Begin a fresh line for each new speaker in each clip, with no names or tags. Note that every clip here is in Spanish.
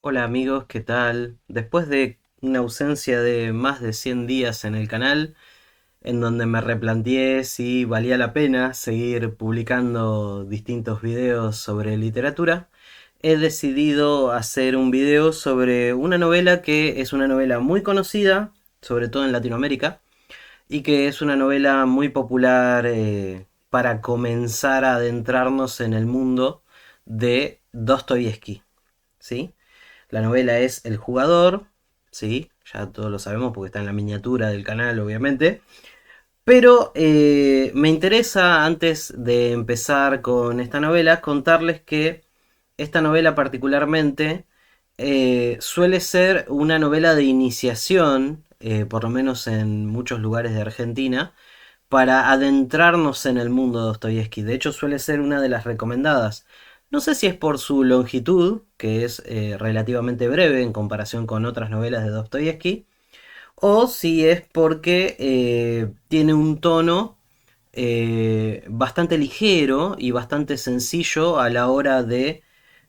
Hola amigos, ¿qué tal? Después de una ausencia de más de 100 días en el canal, en donde me replanteé si valía la pena seguir publicando distintos videos sobre literatura, he decidido hacer un video sobre una novela que es una novela muy conocida, sobre todo en Latinoamérica, y que es una novela muy popular para comenzar a adentrarnos en el mundo de Dostoyevsky, ¿sí? La novela es El Jugador, ¿sí? Ya todos lo sabemos porque está en la miniatura del canal, obviamente. Pero me interesa, antes de empezar con esta novela, contarles que esta novela particularmente suele ser una novela de iniciación, por lo menos en muchos lugares de Argentina, para adentrarnos en el mundo de Dostoyevsky. De hecho, suele ser una de las recomendadas. No sé si es por su longitud, que es relativamente breve en comparación con otras novelas de Dostoyevsky, o si es porque tiene un tono bastante ligero y bastante sencillo a la hora de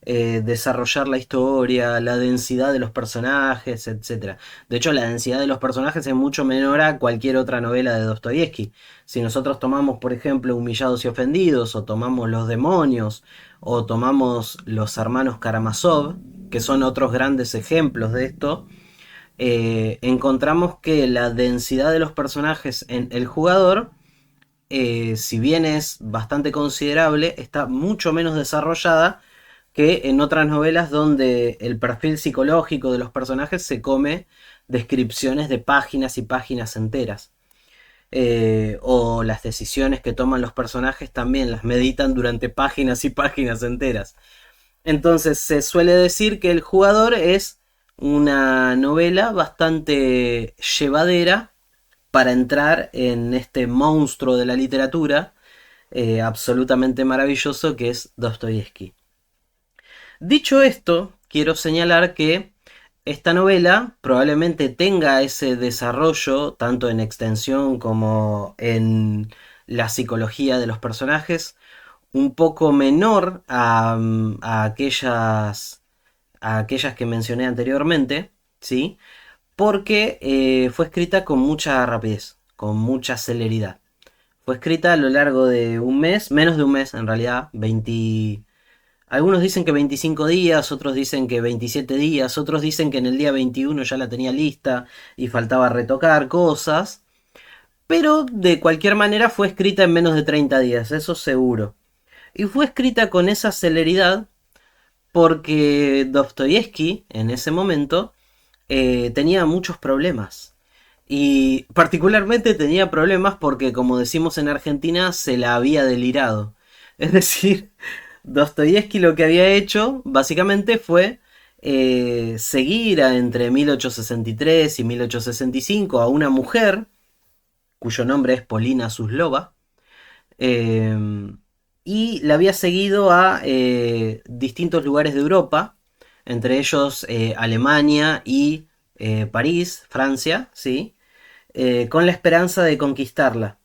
desarrollar la historia, la densidad de los personajes, etcétera. De hecho, la densidad de los personajes es mucho menor a cualquier otra novela de Dostoyevsky. Si nosotros tomamos, por ejemplo, Humillados y Ofendidos, o tomamos Los Demonios, o tomamos Los Hermanos Karamazov, que son otros grandes ejemplos de esto, encontramos que la densidad de los personajes en El Jugador, si bien es bastante considerable, está mucho menos desarrollada que en otras novelas donde el perfil psicológico de los personajes se come descripciones de páginas y páginas enteras. O las decisiones que toman los personajes también las meditan durante páginas y páginas enteras. Entonces se suele decir que El Jugador es una novela bastante llevadera para entrar en este monstruo de la literatura absolutamente maravilloso que es Dostoyevsky. Dicho esto, quiero señalar que esta novela probablemente tenga ese desarrollo tanto en extensión como en la psicología de los personajes un poco menor a aquellas que mencioné anteriormente, ¿sí? Porque fue escrita con mucha rapidez, con mucha celeridad. Fue escrita a lo largo de un mes, menos de un mes en realidad, 20. Algunos dicen que 25 días, otros dicen que 27 días, otros dicen que en el día 21 ya la tenía lista y faltaba retocar cosas, pero de cualquier manera fue escrita en menos de 30 días, eso seguro. Y fue escrita con esa celeridad porque Dostoyevsky en ese momento tenía muchos problemas. Y particularmente tenía problemas porque, como decimos en Argentina, se la había delirado. Es decir, Dostoyevsky lo que había hecho básicamente fue seguir entre 1863 y 1865 a una mujer cuyo nombre es Polina Suslova, eh, y la había seguido a distintos lugares de Europa, entre ellos Alemania y París, Francia, ¿sí? Con la esperanza de conquistarla.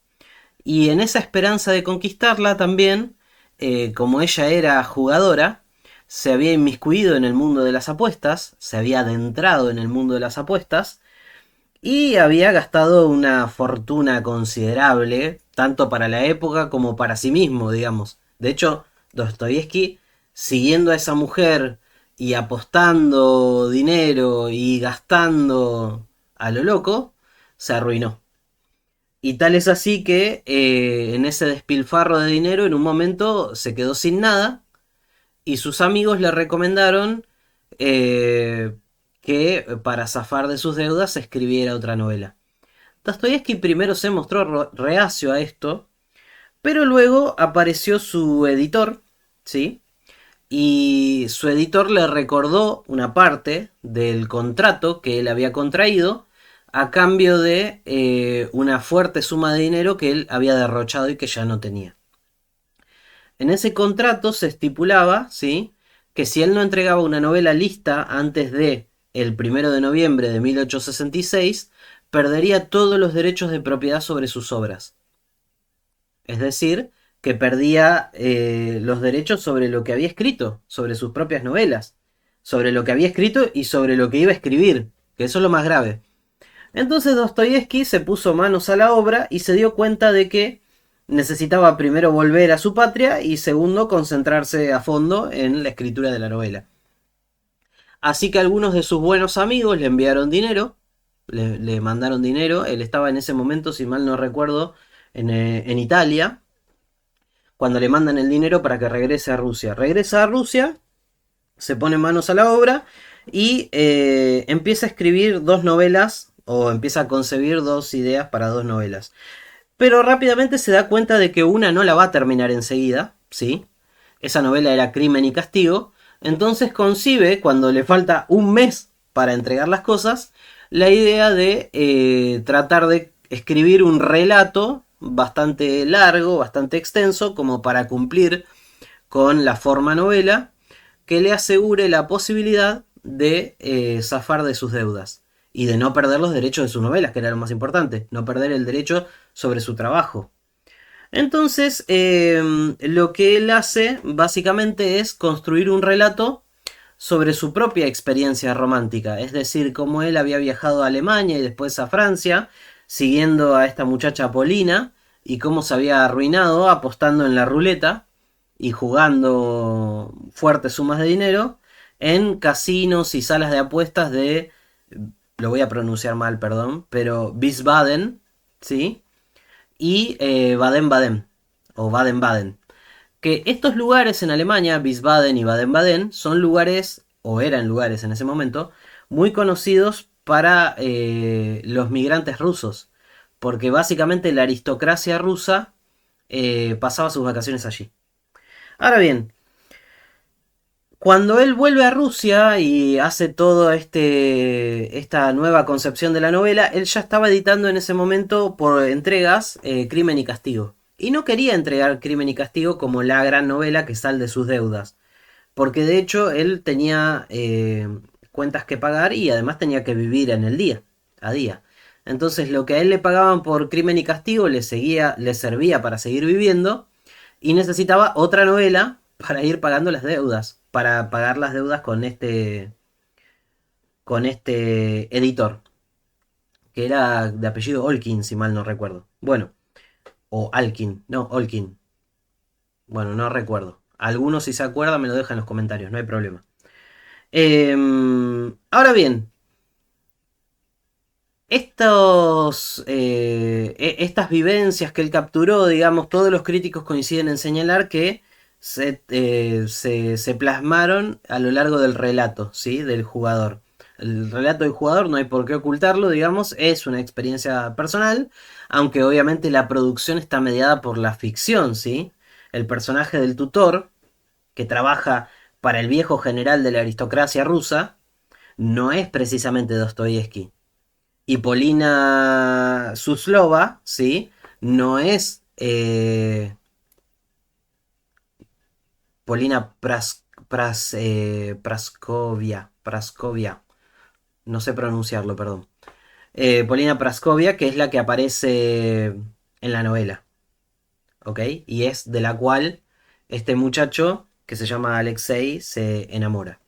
Y en esa esperanza de conquistarla también, como ella era jugadora, se había inmiscuido en el mundo de las apuestas, se había adentrado en el mundo de las apuestas y había gastado una fortuna considerable, tanto para la época como para sí mismo, digamos. De hecho, Dostoyevsky, siguiendo a esa mujer y apostando dinero y gastando a lo loco, se arruinó. Y tal es así que en ese despilfarro de dinero en un momento se quedó sin nada y sus amigos le recomendaron eh, que para zafar de sus deudas escribiera otra novela. Dostoyevsky primero se mostró reacio a esto, pero luego apareció su editor, ¿sí? Y su editor le recordó una parte del contrato que él había contraído a cambio de una fuerte suma de dinero que él había derrochado y que ya no tenía. En ese contrato se estipulaba, ¿sí?, que si él no entregaba una novela lista antes de el 1 de noviembre de 1866, perdería todos los derechos de propiedad sobre sus obras. Es decir, que perdía los derechos sobre lo que había escrito, sobre sus propias novelas. sobre lo que había escrito y sobre lo que iba a escribir, que eso es lo más grave. Entonces Dostoyevsky se puso manos a la obra y se dio cuenta de que necesitaba primero volver a su patria y segundo concentrarse a fondo en la escritura de la novela. Así que algunos de sus buenos amigos le enviaron dinero, le mandaron dinero, él estaba en ese momento, si mal no recuerdo, en Italia, cuando le mandan el dinero para que regrese a Rusia. Regresa a Rusia, se pone manos a la obra y empieza a escribir dos novelas o empieza a concebir dos ideas para dos novelas. Pero rápidamente se da cuenta de que una no la va a terminar enseguida, ¿sí? Esa novela era Crimen y Castigo. Entonces concibe, cuando le falta un mes para entregar las cosas, la idea de tratar de escribir un relato bastante largo, bastante extenso, como para cumplir con la forma novela, que le asegure la posibilidad de zafar de sus deudas y de no perder los derechos de sus novelas, que era lo más importante, no perder el derecho sobre su trabajo. Entonces, lo que él hace básicamente es construir un relato sobre su propia experiencia romántica, es decir, cómo él había viajado a Alemania y después a Francia, siguiendo a esta muchacha Polina, y cómo se había arruinado apostando en la ruleta y jugando fuertes sumas de dinero en casinos y salas de apuestas de, lo voy a pronunciar mal, perdón, pero Wiesbaden, ¿sí? Y Baden-Baden, o Baden-Baden. Que estos lugares en Alemania, Wiesbaden y Baden-Baden, son lugares, o eran lugares en ese momento, muy conocidos para los migrantes rusos. Porque básicamente la aristocracia rusa pasaba sus vacaciones allí. Ahora bien, cuando él vuelve a Rusia y hace todo esta nueva concepción de la novela, él ya estaba editando en ese momento por entregas Crimen y Castigo. Y no quería entregar Crimen y Castigo como la gran novela que sal de sus deudas. Porque de hecho él tenía cuentas que pagar y además tenía que vivir en el día, a día. Entonces lo que a él le pagaban por Crimen y Castigo le servía para seguir viviendo y necesitaba otra novela para ir pagando las deudas, para pagar las deudas con este editor, que era de apellido Olkin, si mal no recuerdo. Bueno, o Alkin, no, Olkin. Bueno, no recuerdo. Algunos si se acuerdan me lo dejan en los comentarios, no hay problema. Ahora bien, estas vivencias que él capturó, digamos, todos los críticos coinciden en señalar que se plasmaron a lo largo del relato, ¿sí? Del jugador. El relato del jugador no hay por qué ocultarlo, digamos, es una experiencia personal, aunque obviamente la producción está mediada por la ficción, ¿sí? El personaje del tutor, que trabaja para el viejo general de la aristocracia rusa, no es precisamente Dostoyevsky. Y Polina Suslova, ¿sí? No es Polina Praskovia. No sé pronunciarlo, perdón. Polina Praskovia, que es la que aparece en la novela. ¿Ok? Y es de la cual este muchacho, que se llama Alexei, se enamora.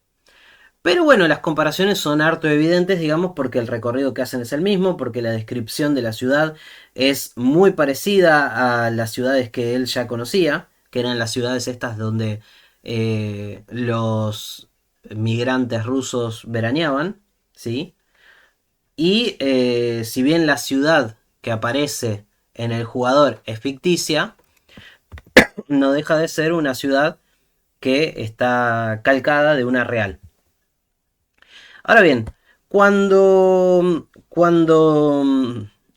Pero bueno, las comparaciones son harto evidentes, digamos, porque el recorrido que hacen es el mismo, porque la descripción de la ciudad es muy parecida a las ciudades que él ya conocía, que eran las ciudades estas donde los migrantes rusos veraneaban, ¿sí? Y si bien la ciudad que aparece en el jugador es ficticia, no deja de ser una ciudad que está calcada de una real. Ahora bien, cuando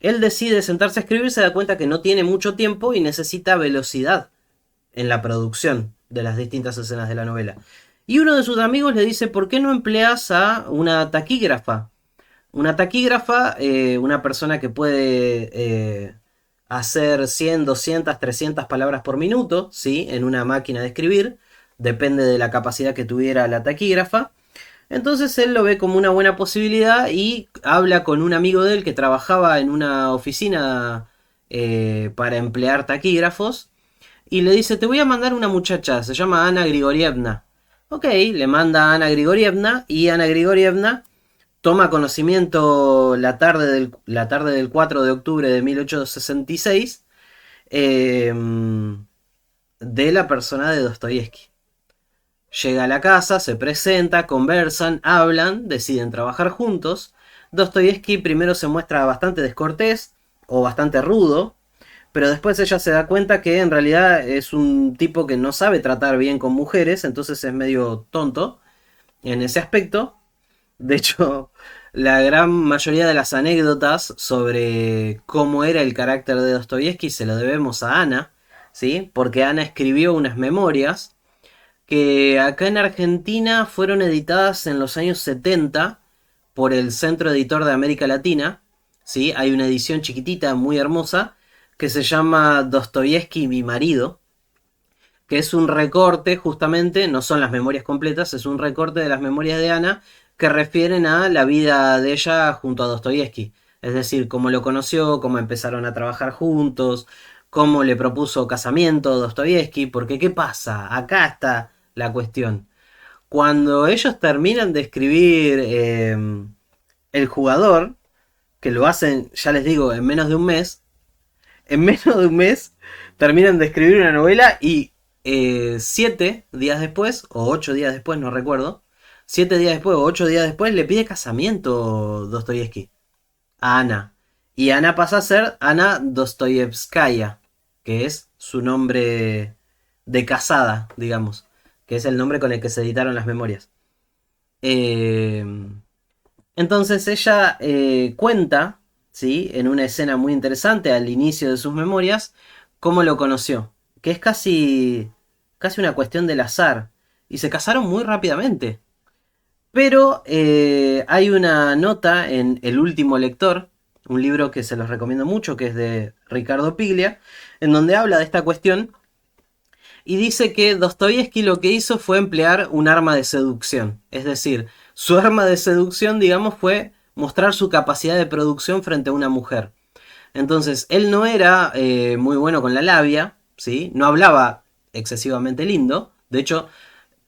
él decide sentarse a escribir, se da cuenta que no tiene mucho tiempo y necesita velocidad en la producción de las distintas escenas de la novela. Y uno de sus amigos le dice, ¿por qué no empleas a una taquígrafa? Una taquígrafa, una persona que puede hacer 100, 200, 300 palabras por minuto, ¿sí? En una máquina de escribir, depende de la capacidad que tuviera la taquígrafa. Entonces él lo ve como una buena posibilidad y habla con un amigo de él que trabajaba en una oficina para emplear taquígrafos y le dice, te voy a mandar una muchacha, se llama Ana Grigorievna. Ok, le manda a Ana Grigorievna y Ana Grigorievna toma conocimiento la tarde del 4 de octubre de 1866 eh, de la persona de Dostoyevsky. Llega a la casa, se presenta, conversan, hablan, deciden trabajar juntos. Dostoyevsky primero se muestra bastante descortés o bastante rudo, pero después ella se da cuenta que en realidad es un tipo que no sabe tratar bien con mujeres, entonces es medio tonto en ese aspecto. De hecho, la gran mayoría de las anécdotas sobre cómo era el carácter de Dostoyevsky se lo debemos a Ana, ¿sí? Porque Ana escribió unas memorias que acá en Argentina fueron editadas en los años 70 por el Centro Editor de América Latina, ¿sí? Hay una edición chiquitita, muy hermosa, que se llama Dostoyevsky, mi marido, que es un recorte justamente, no son las memorias completas, es un recorte de las memorias de Ana que refieren a la vida de ella junto a Dostoyevsky. Es decir, cómo lo conoció, cómo empezaron a trabajar juntos, cómo le propuso casamiento a Dostoyevsky, porque ¿qué pasa? Acá está la cuestión. Cuando ellos terminan de escribir El jugador, que lo hacen, ya les digo, en menos de un mes, en menos de un mes terminan de escribir una novela y 7 días después, o 8 días después, no recuerdo, 7 días después o 8 días después le pide casamiento Dostoyevsky a Ana. Y Ana pasa a ser Ana Dostoyevskaya, que es su nombre de casada, digamos, que es el nombre con el que se editaron las memorias. Eh, entonces ella cuenta, ¿sí? En una escena muy interesante al inicio de sus memorias, cómo lo conoció. Que es casi una cuestión del azar. Y se casaron muy rápidamente. Pero hay una nota en El último lector, un libro que se los recomiendo mucho, que es de Ricardo Piglia, en donde habla de esta cuestión y dice que Dostoyevsky lo que hizo fue emplear un arma de seducción. Es decir, su arma de seducción, digamos, fue mostrar su capacidad de producción frente a una mujer. Entonces, él no era muy bueno con la labia, ¿sí? No hablaba excesivamente lindo. De hecho,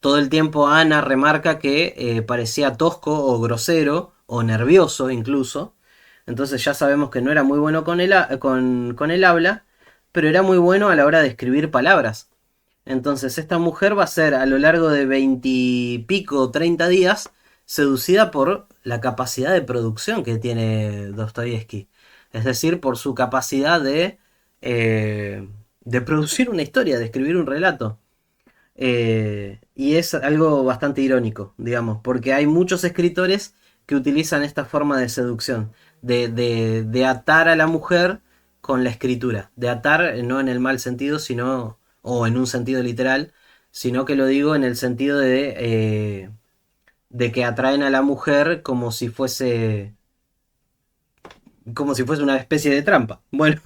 todo el tiempo Ana remarca que parecía tosco o grosero o nervioso incluso. Entonces ya sabemos que no era muy bueno con el habla, pero era muy bueno a la hora de escribir palabras. Entonces esta mujer va a ser a lo largo de 20 y pico, 30 días, seducida por la capacidad de producción que tiene Dostoyevsky. Es decir, por su capacidad de producir una historia, de escribir un relato. Y es algo bastante irónico, digamos, porque hay muchos escritores que utilizan esta forma de seducción, de atar a la mujer con la escritura, de atar no en el mal sentido, sino, o en un sentido literal, sino que lo digo en el sentido de que atraen a la mujer como si fuese una especie de trampa. Bueno,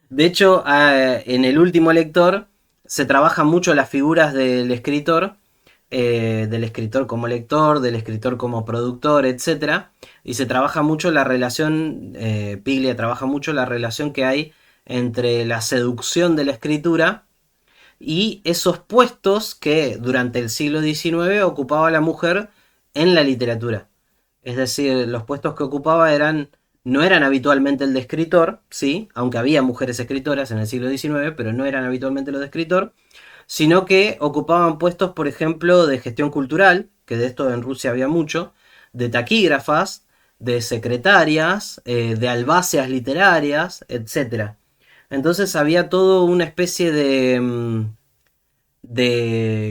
de hecho, en el último lector se trabaja mucho las figuras del escritor como lector, del escritor como productor, etcétera, y se trabaja mucho la relación, Piglia trabaja mucho la relación que hay entre la seducción de la escritura y esos puestos que durante el siglo XIX ocupaba la mujer en la literatura. Es decir, los puestos que ocupaba no eran habitualmente el de escritor, sí, aunque había mujeres escritoras en el siglo XIX, pero no eran habitualmente los de escritor, sino que ocupaban puestos, por ejemplo, de gestión cultural, que de esto en Rusia había mucho, de taquígrafas, de secretarias, de albáceas literarias, etcétera. Entonces había todo una especie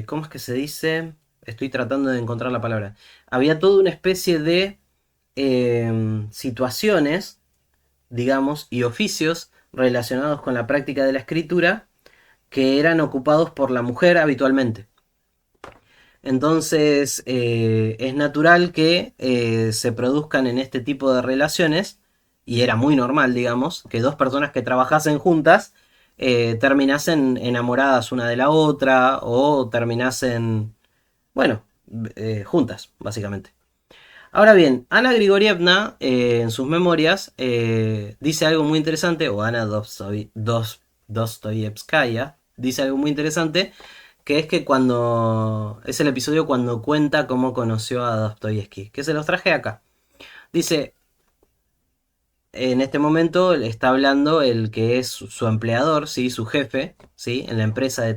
¿cómo es que se dice? Estoy tratando de encontrar la palabra. Había toda una especie de situaciones, digamos, y oficios relacionados con la práctica de la escritura que eran ocupados por la mujer habitualmente. Entonces es natural que se produzcan en este tipo de relaciones, y era muy normal, digamos, que dos personas que trabajasen juntas terminasen enamoradas una de la otra o terminasen, bueno, juntas, básicamente. Ahora bien, Ana Grigorievna en sus memorias dice algo muy interesante, o Ana Dostoyevskaya dice algo muy interesante, que es que cuando... Es el episodio cuando cuenta cómo conoció a Dostoyevsky, que se los traje acá. Dice, en este momento está hablando el que es su empleador, ¿sí? Su jefe, ¿sí? En la empresa de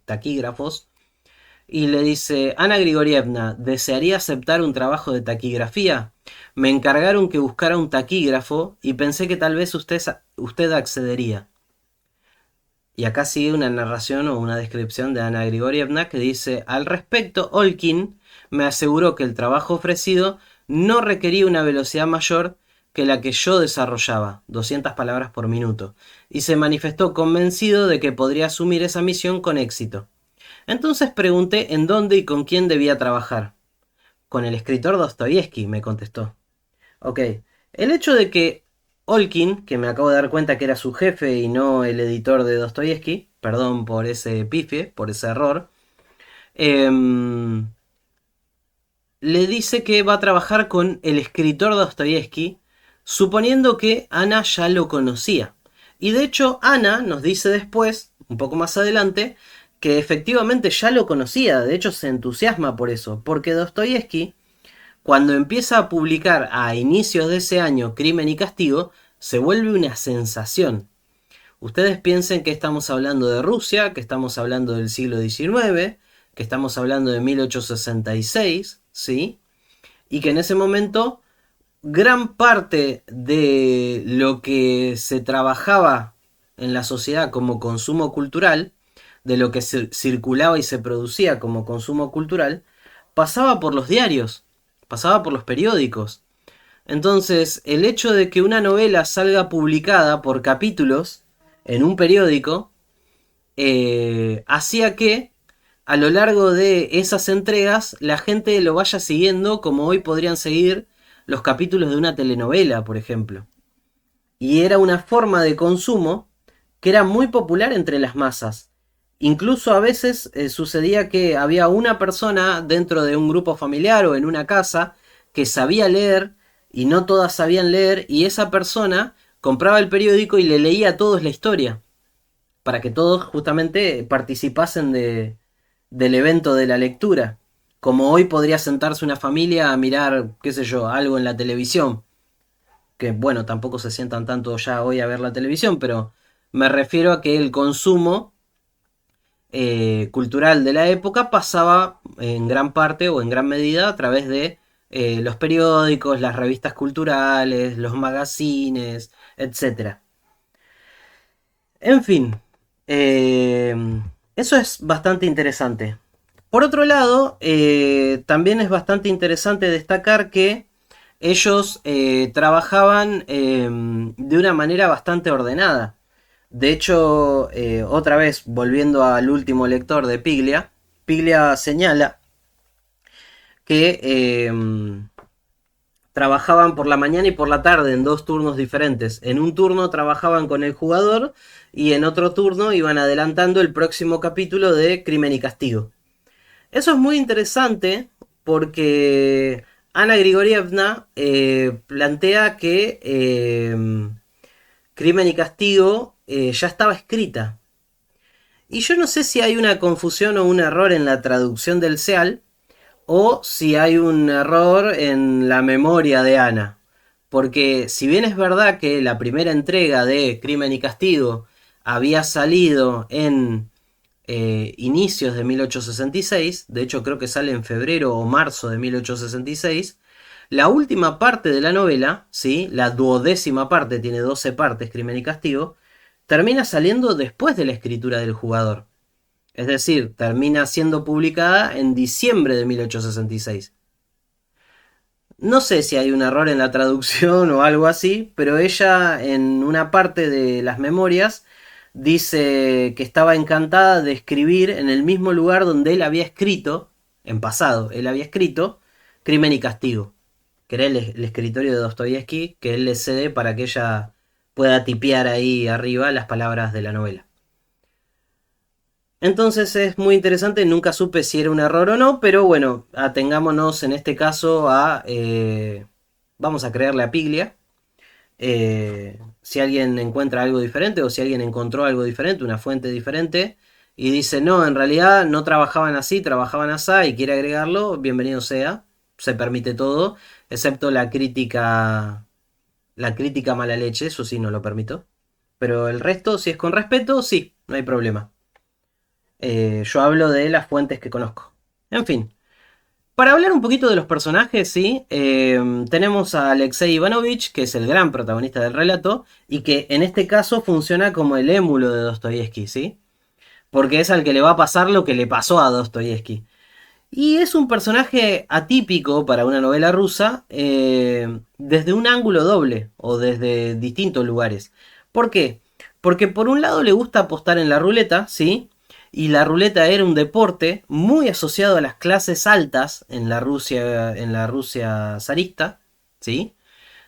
taquígrafos. Y le dice, Ana Grigorievna, ¿desearía aceptar un trabajo de taquigrafía? Me encargaron que buscara un taquígrafo y pensé que tal vez usted accedería. Y acá sigue una narración o una descripción de Ana Grigorievna que dice, al respecto, Olkin me aseguró que el trabajo ofrecido no requería una velocidad mayor que la que yo desarrollaba, 200 palabras por minuto, y se manifestó convencido de que podría asumir esa misión con éxito. Entonces pregunté en dónde y con quién debía trabajar. Con el escritor Dostoyevsky, me contestó. Ok, el hecho de que Olkin, que me acabo de dar cuenta que era su jefe y no el editor de Dostoyevsky, perdón por ese pifie, por ese error, em, le dice que va a trabajar con el escritor Dostoyevsky, suponiendo que Ana ya lo conocía. Y de hecho, Ana nos dice después, un poco más adelante, que efectivamente ya lo conocía, de hecho se entusiasma por eso, porque Dostoyevsky, cuando empieza a publicar a inicios de ese año Crimen y Castigo, se vuelve una sensación. Ustedes piensen que estamos hablando de Rusia, que estamos hablando del siglo XIX, que estamos hablando de 1866, ¿sí? Y que en ese momento gran parte de lo que se trabajaba en la sociedad como consumo cultural, de lo que circulaba y se producía como consumo cultural, pasaba por los diarios, pasaba por los periódicos. Entonces, el hecho de que una novela salga publicada por capítulos en un periódico hacía que a lo largo de esas entregas la gente lo vaya siguiendo como hoy podrían seguir los capítulos de una telenovela, por ejemplo. Y era una forma de consumo que era muy popular entre las masas. Incluso a veces sucedía que había una persona dentro de un grupo familiar o en una casa que sabía leer y no todas sabían leer y esa persona compraba el periódico y le leía a todos la historia para que todos justamente participasen del evento de la lectura. Como hoy podría sentarse una familia a mirar, qué sé yo, algo en la televisión. Que bueno, tampoco se sientan tanto ya hoy a ver la televisión, pero me refiero a que el consumo cultural de la época pasaba en gran parte o en gran medida a través de los periódicos, las revistas culturales, los magazines, etcétera. En fin, eh, eso es bastante interesante. Por otro lado, también es bastante interesante destacar que ellos trabajaban de una manera bastante ordenada. De hecho, otra vez, volviendo al último lector de Piglia, Piglia señala que trabajaban por la mañana y por la tarde en dos turnos diferentes. En un turno trabajaban con el jugador y en otro turno iban adelantando el próximo capítulo de Crimen y Castigo. Eso es muy interesante porque Ana Grigorievna plantea que Crimen y Castigo ya estaba escrita. Y yo no sé si hay una confusión o un error en la traducción del SEAL o si hay un error en la memoria de Ana. Porque si bien es verdad que la primera entrega de Crimen y Castigo había salido en inicios de 1866, de hecho creo que sale en febrero o marzo de 1866, la última parte de la novela, ¿sí? La duodécima parte, tiene 12 partes, Crimen y Castigo, termina saliendo después de la escritura del jugador. Es decir, termina siendo publicada en diciembre de 1866. No sé si hay un error en la traducción o algo así, pero ella en una parte de las memorias dice que estaba encantada de escribir en el mismo lugar donde él había escrito, en pasado, él había escrito Crimen y Castigo, que era el escritorio de Dostoyevsky, que él le cede para que ella pueda tipear ahí arriba las palabras de la novela. Entonces es muy interesante, nunca supe si era un error o no, pero bueno, atengámonos en este caso a... vamos a creerle a Piglia. Si alguien encuentra algo diferente o si alguien encontró algo diferente, una fuente diferente, y dice, no, en realidad no trabajaban así, trabajaban así y quiere agregarlo, bienvenido sea, se permite todo, excepto la crítica mala leche, eso sí no lo permito. Pero el resto, si es con respeto, sí, no hay problema. Yo hablo de las fuentes que conozco. En fin, para hablar un poquito de los personajes, sí, tenemos a Alexei Ivanovich, que es el gran protagonista del relato, y que en este caso funciona como el émulo de Dostoyevsky, ¿sí? Porque es al que le va a pasar lo que le pasó a Dostoyevsky. Y es un personaje atípico para una novela rusa desde un ángulo doble o desde distintos lugares. ¿Por qué? Porque por un lado le gusta apostar en la ruleta, ¿sí? Y la ruleta era un deporte muy asociado a las clases altas en la Rusia zarista, ¿sí?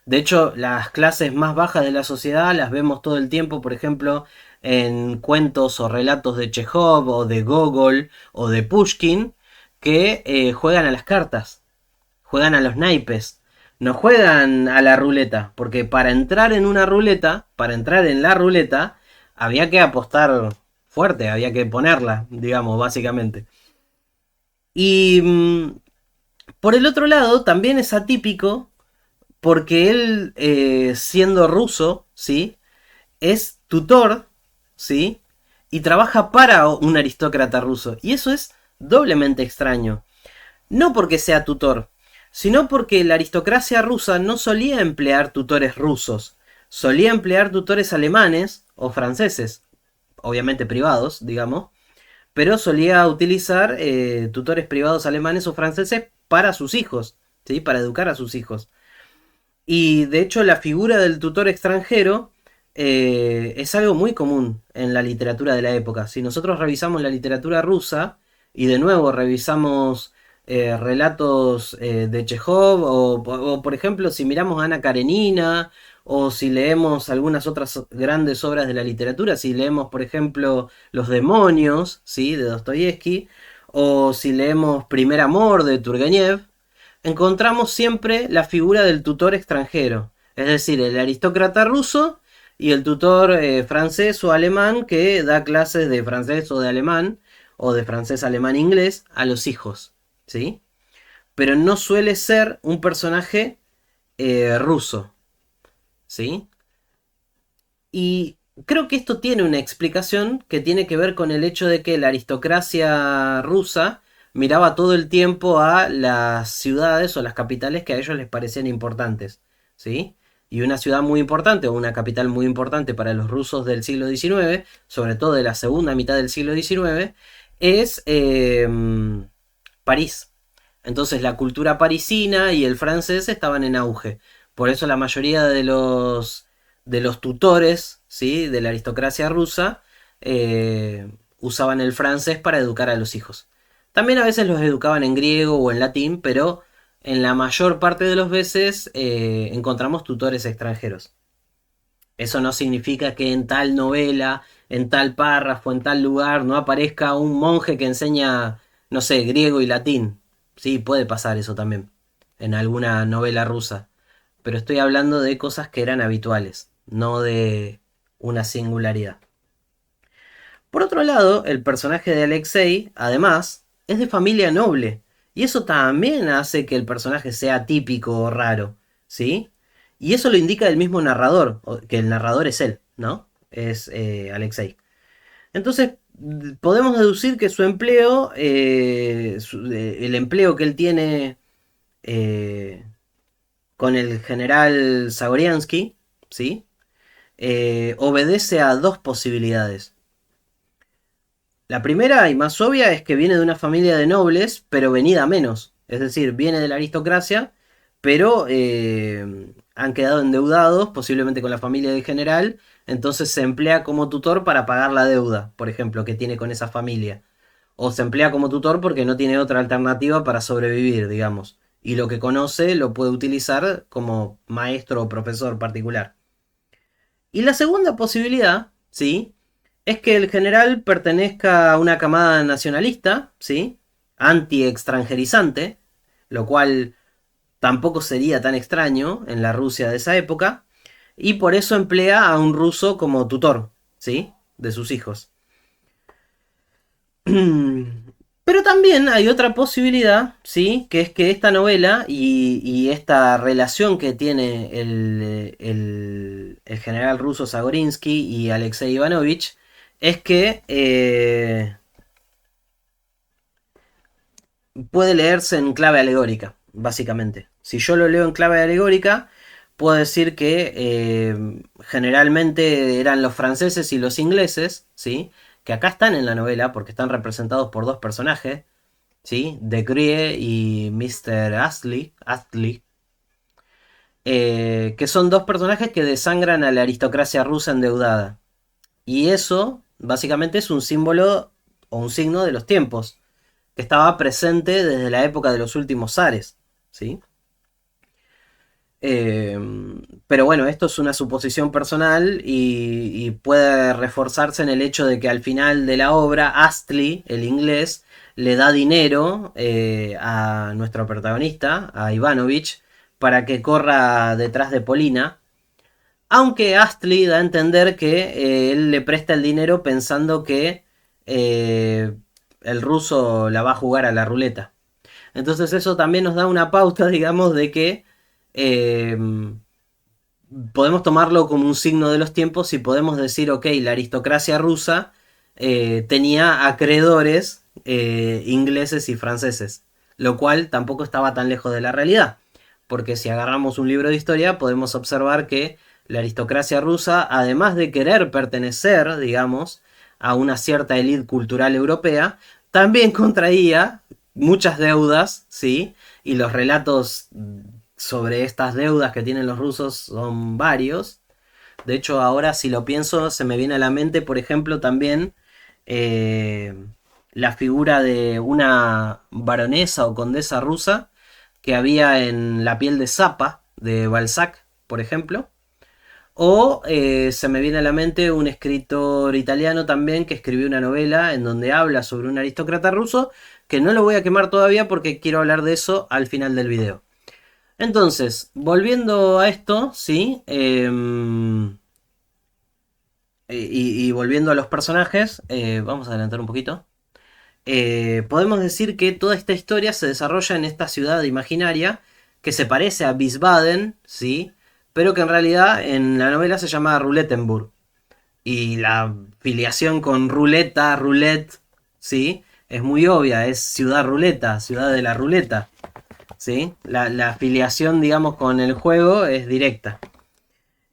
De hecho, las clases más bajas de la sociedad las vemos todo el tiempo, por ejemplo, en cuentos o relatos de Chekhov o de Gogol o de Pushkin, que juegan a las cartas, juegan a los naipes, no juegan a la ruleta, porque para entrar en una ruleta, para entrar en la ruleta, había que apostar fuerte, había que ponerla, digamos, básicamente. Y por el otro lado, también es atípico porque él, siendo ruso, ¿sí? Es tutor, ¿sí? Y trabaja para un aristócrata ruso. Y eso es doblemente extraño. No porque sea tutor, sino porque la aristocracia rusa no solía emplear tutores rusos. Solía emplear tutores alemanes o franceses, obviamente privados, digamos, pero solía utilizar tutores privados alemanes o franceses para sus hijos, ¿sí? Para educar a sus hijos. Y de hecho la figura del tutor extranjero es algo muy común en la literatura de la época. Si nosotros revisamos la literatura rusa y de nuevo revisamos relatos de Chekhov o, por ejemplo si miramos a Ana Karenina o si leemos algunas otras grandes obras de la literatura, si leemos por ejemplo Los demonios, ¿sí? De Dostoyevsky, o si leemos Primer amor de Turgenev, encontramos siempre la figura del tutor extranjero, es decir, el aristócrata ruso y el tutor francés o alemán que da clases de francés o de alemán, o de francés, alemán, inglés, a los hijos, ¿sí? Pero no suele ser un personaje ruso, ¿sí? Y creo que esto tiene una explicación que tiene que ver con el hecho de que la aristocracia rusa miraba todo el tiempo a las ciudades o las capitales que a ellos les parecían importantes, ¿sí? Y una ciudad muy importante o una capital muy importante para los rusos del siglo XIX, sobre todo de la segunda mitad del siglo XIX, es París. Entonces la cultura parisina y el francés estaban en auge. Por eso la mayoría de los tutores, ¿sí? De la aristocracia rusa usaban el francés para educar a los hijos. También a veces los educaban en griego o en latín, pero en la mayor parte de las veces encontramos tutores extranjeros. Eso no significa que en tal novela, en tal párrafo, en tal lugar no aparezca un monje que enseña, no sé, griego y latín. Sí, puede pasar eso también en alguna novela rusa. Pero estoy hablando de cosas que eran habituales, no de una singularidad. Por otro lado, el personaje de Alexei, además, es de familia noble. Y eso también hace que el personaje sea típico o raro, ¿sí? Y eso lo indica el mismo narrador, que el narrador es él, ¿no? Es Alexei. Entonces, podemos deducir que su empleo, el empleo que él tiene eh, con el general Zagoriansky, ¿sí? Obedece a dos posibilidades. La primera y más obvia es que viene de una familia de nobles, pero venida a menos. Es decir, viene de la aristocracia, pero han quedado endeudados, posiblemente con la familia del general. Entonces se emplea como tutor para pagar la deuda, por ejemplo, que tiene con esa familia. O se emplea como tutor porque no tiene otra alternativa para sobrevivir, digamos. Y lo que conoce lo puede utilizar como maestro o profesor particular. Y la segunda posibilidad, ¿sí? Es que el general pertenezca a una camada nacionalista, ¿sí? Anti-extranjerizante, lo cual tampoco sería tan extraño en la Rusia de esa época, y por eso emplea a un ruso como tutor, ¿sí? De sus hijos. Pero también hay otra posibilidad, ¿sí? Que es que esta novela y esta relación que tiene el general ruso Zagorinsky y Alexei Ivanovich es que puede leerse en clave alegórica, básicamente. Si yo lo leo en clave alegórica, puedo decir que generalmente eran los franceses y los ingleses, ¿sí? Que acá están en la novela porque están representados por dos personajes, ¿sí? De Grie y Mr. Astley, que son dos personajes que desangran a la aristocracia rusa endeudada. Y eso, básicamente, es un símbolo o un signo de los tiempos, que estaba presente desde la época de los últimos zares, ¿sí? Eh, pero bueno, esto es una suposición personal y puede reforzarse en el hecho de que al final de la obra, Astley, el inglés, le da dinero a nuestro protagonista, a Ivanovich, para que corra detrás de Polina. Aunque Astley da a entender que él le presta el dinero pensando que eh, el ruso la va a jugar a la ruleta. Entonces eso también nos da una pauta, digamos, de que eh, podemos tomarlo como un signo de los tiempos y podemos decir, ok, la aristocracia rusa tenía acreedores ingleses y franceses, lo cual tampoco estaba tan lejos de la realidad, porque si agarramos un libro de historia podemos observar que la aristocracia rusa, además de querer pertenecer, digamos, a una cierta élite cultural europea, también contraía muchas deudas, ¿sí? Y los relatos sobre estas deudas que tienen los rusos son varios. De hecho, ahora si lo pienso, se me viene a la mente, por ejemplo, también eh, la figura de una baronesa o condesa rusa que había en La piel de Zapa de Balzac, por ejemplo. O se me viene a la mente un escritor italiano también que escribió una novela en donde habla sobre un aristócrata ruso, que no lo voy a quemar todavía porque quiero hablar de eso al final del video. Entonces, volviendo a esto, ¿sí? Y volviendo a los personajes, vamos a adelantar un poquito. Podemos decir que toda esta historia se desarrolla en esta ciudad imaginaria que se parece a Wiesbaden, ¿sí? Pero que en realidad en la novela se llama Rulettenburg. Y la filiación con ruleta, roulette, ¿sí? Es muy obvia, es ciudad ruleta, ciudad de la ruleta, ¿sí? La afiliación, digamos, con el juego es directa.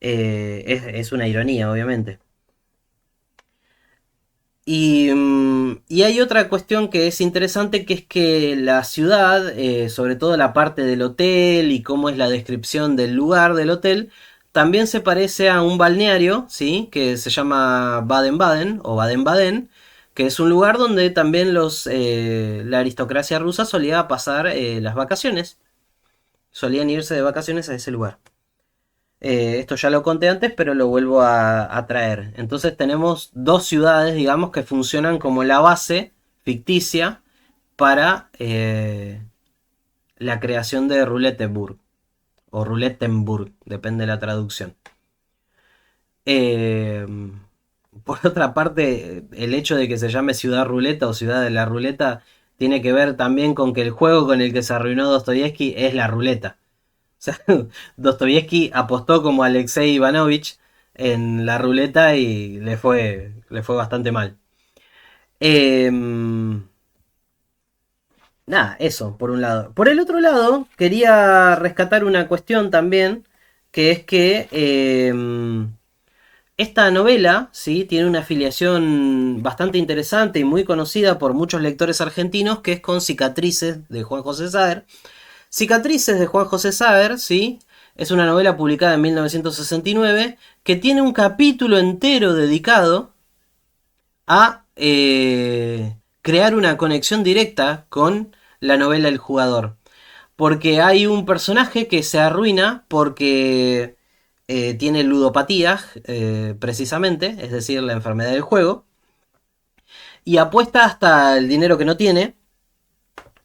Es una ironía, obviamente. Y hay otra cuestión que es interesante, que es que la ciudad, sobre todo la parte del hotel y cómo es la descripción del lugar del hotel, también se parece a un balneario, ¿sí? Que se llama Baden-Baden o Baden-Baden, que es un lugar donde también la aristocracia rusa solía pasar las vacaciones. Solían irse de vacaciones a ese lugar. Esto ya lo conté antes, pero lo vuelvo a traer. Entonces tenemos dos ciudades, digamos, que funcionan como la base ficticia para la creación de Rouletteburg o Roulettenburg, depende de la traducción. Eh, por otra parte, el hecho de que se llame Ciudad Ruleta o Ciudad de la Ruleta tiene que ver también con que el juego con el que se arruinó Dostoyevsky es la ruleta. O sea, Dostoyevsky apostó como Alexei Ivanovich en la ruleta y le fue bastante mal. Eh, nada, eso, por un lado. Por el otro lado, quería rescatar una cuestión también, que es que esta novela, ¿sí? Tiene una afiliación bastante interesante y muy conocida por muchos lectores argentinos, que es con Cicatrices de Juan José Saer. Cicatrices de Juan José Saer, ¿sí? Es una novela publicada en 1969 que tiene un capítulo entero dedicado a crear una conexión directa con la novela El Jugador. Porque hay un personaje que se arruina porque tiene ludopatía, precisamente, es decir, la enfermedad del juego, y apuesta hasta el dinero que no tiene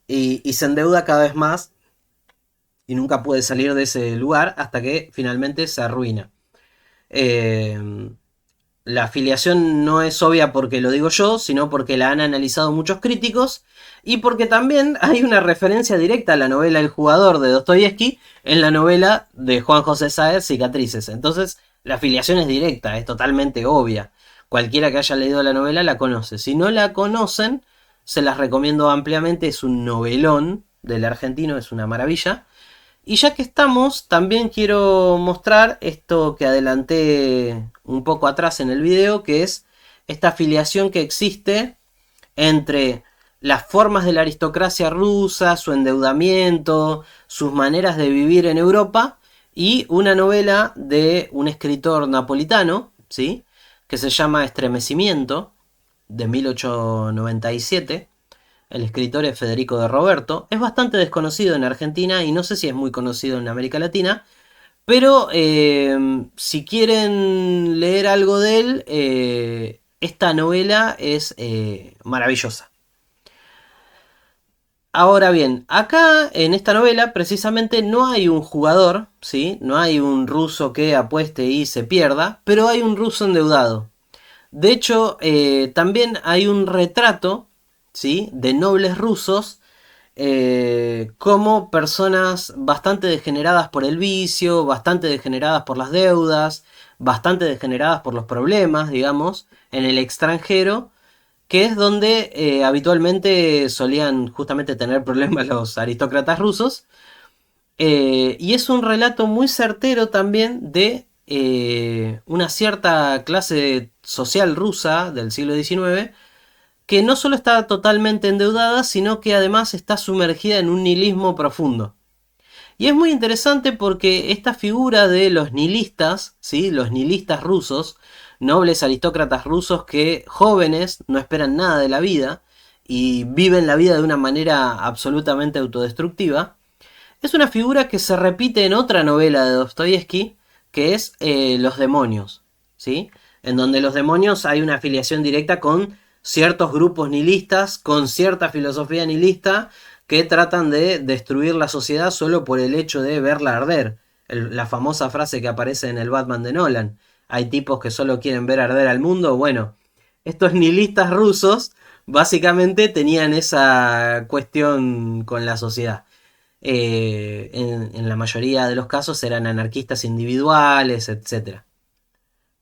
y se endeuda cada vez más y nunca puede salir de ese lugar hasta que finalmente se arruina. Eh, la afiliación no es obvia porque lo digo yo, sino porque la han analizado muchos críticos y porque también hay una referencia directa a la novela El jugador de Dostoyevsky en la novela de Juan José Sáez, Cicatrices. Entonces, la afiliación es directa, es totalmente obvia. Cualquiera que haya leído la novela la conoce. Si no la conocen, se las recomiendo ampliamente. Es un novelón del argentino, es una maravilla. Y ya que estamos, también quiero mostrar esto que adelanté un poco atrás en el video, que es esta afiliación que existe entre las formas de la aristocracia rusa, su endeudamiento, sus maneras de vivir en Europa, y una novela de un escritor napolitano, ¿sí? Que se llama Estremecimiento, de 1897. El escritor es Federico de Roberto. Es bastante desconocido en Argentina y no sé si es muy conocido en América Latina. Pero si quieren leer algo de él, esta novela es maravillosa. Ahora bien, acá en esta novela precisamente no hay un jugador, ¿sí? No hay un ruso que apueste y se pierda, pero hay un ruso endeudado. De hecho, también hay un retrato, ¿sí? De nobles rusos como personas bastante degeneradas por el vicio, bastante degeneradas por las deudas, bastante degeneradas por los problemas, digamos, en el extranjero, que es donde habitualmente solían justamente tener problemas los aristócratas rusos. Y es un relato muy certero también de una cierta clase social rusa del siglo XIX que no solo está totalmente endeudada, sino que además está sumergida en un nihilismo profundo. Y es muy interesante porque esta figura de los nihilistas, ¿sí? Los nihilistas rusos, nobles aristócratas rusos que jóvenes no esperan nada de la vida y viven la vida de una manera absolutamente autodestructiva, es una figura que se repite en otra novela de Dostoyevsky, que es Los demonios, ¿sí? En donde los demonios hay una afiliación directa con ciertos grupos nihilistas, con cierta filosofía nihilista, que tratan de destruir la sociedad solo por el hecho de verla arder. La famosa frase que aparece en el Batman de Nolan. Hay tipos que solo quieren ver arder al mundo. Bueno, estos nihilistas rusos básicamente tenían esa cuestión con la sociedad. En la mayoría de los casos eran anarquistas individuales, etcétera.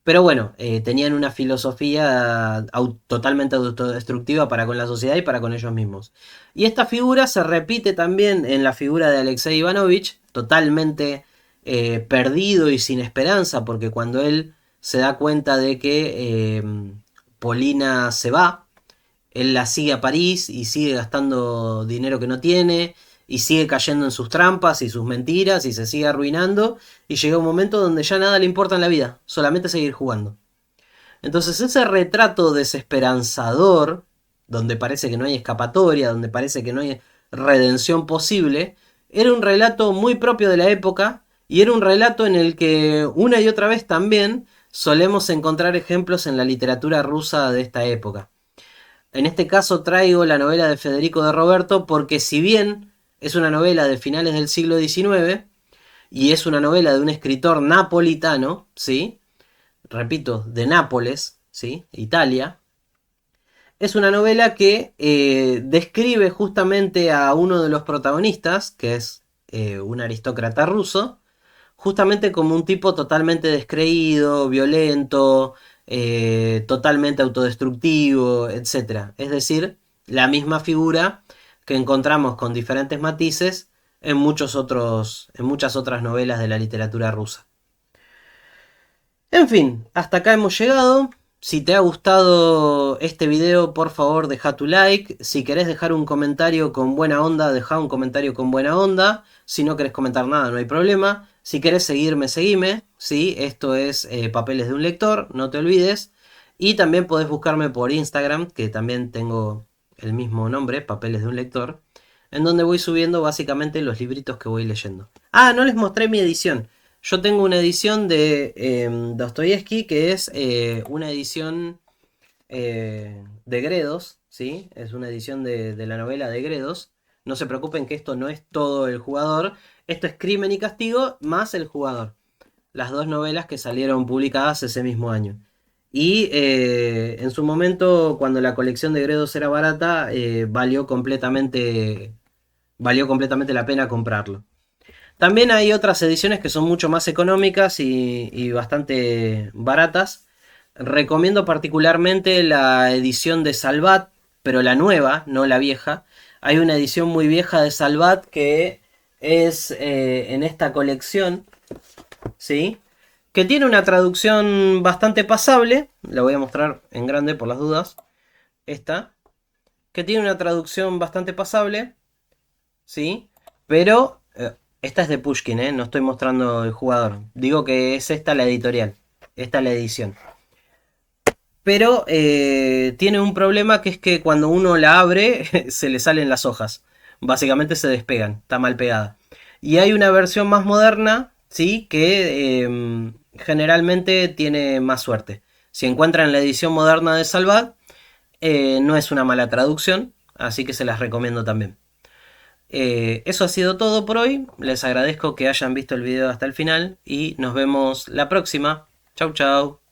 Pero bueno, tenían una filosofía totalmente autodestructiva para con la sociedad y para con ellos mismos. Y esta figura se repite también en la figura de Alexei Ivanovich, totalmente perdido y sin esperanza, porque cuando él se da cuenta de que Polina se va, él la sigue a París y sigue gastando dinero que no tiene y sigue cayendo en sus trampas y sus mentiras y se sigue arruinando y llega un momento donde ya nada le importa en la vida, solamente seguir jugando. Entonces ese retrato desesperanzador, donde parece que no hay escapatoria, donde parece que no hay redención posible, era un relato muy propio de la época y era un relato en el que una y otra vez también solemos encontrar ejemplos en la literatura rusa de esta época. En este caso traigo la novela de Federico de Roberto porque si bien es una novela de finales del siglo XIX y es una novela de un escritor napolitano, ¿sí? Repito, de Nápoles, ¿sí? Italia. Es una novela que describe justamente a uno de los protagonistas, que es un aristócrata ruso, justamente como un tipo totalmente descreído, violento, totalmente autodestructivo, etcétera. Es decir, la misma figura que encontramos con diferentes matices en muchas otras novelas de la literatura rusa. En fin, hasta acá hemos llegado. Si te ha gustado este video, por favor deja tu like. Si querés dejar un comentario con buena onda, deja un comentario con buena onda. Si no querés comentar nada, no hay problema. Si querés seguirme, seguime. ¿Sí? Esto es Papeles de un Lector, no te olvides. Y también podés buscarme por Instagram, que también tengo el mismo nombre, Papeles de un Lector, en donde voy subiendo básicamente los libritos que voy leyendo. Ah, no les mostré mi edición. Yo tengo una edición de Dostoyevsky que es una edición de Gredos, ¿sí? Es una edición de la novela de Gredos. No se preocupen que esto no es todo el jugador. Esto es Crimen y Castigo más el jugador. Las dos novelas que salieron publicadas ese mismo año. Y en su momento, cuando la colección de Gredos era barata, valió completamente la pena comprarlo. También hay otras ediciones que son mucho más económicas y bastante baratas. Recomiendo particularmente la edición de Salvat, pero la nueva, no la vieja. Hay una edición muy vieja de Salvat que es en esta colección, ¿sí? Que tiene una traducción bastante pasable. La voy a mostrar en grande por las dudas. Esta. Que tiene una traducción bastante pasable, ¿sí? Pero esta es de Pushkin, ¿eh? No estoy mostrando el jugador. Digo que es esta la editorial. Esta la edición. Pero tiene un problema que es que cuando uno la abre se le salen las hojas. Básicamente se despegan, está mal pegada. Y hay una versión más moderna, ¿sí? Que generalmente tiene más suerte. Si encuentran la edición moderna de Salvat, no es una mala traducción, así que se las recomiendo también. Eso ha sido todo por hoy. Les agradezco que hayan visto el video hasta el final y nos vemos la próxima. Chau chau.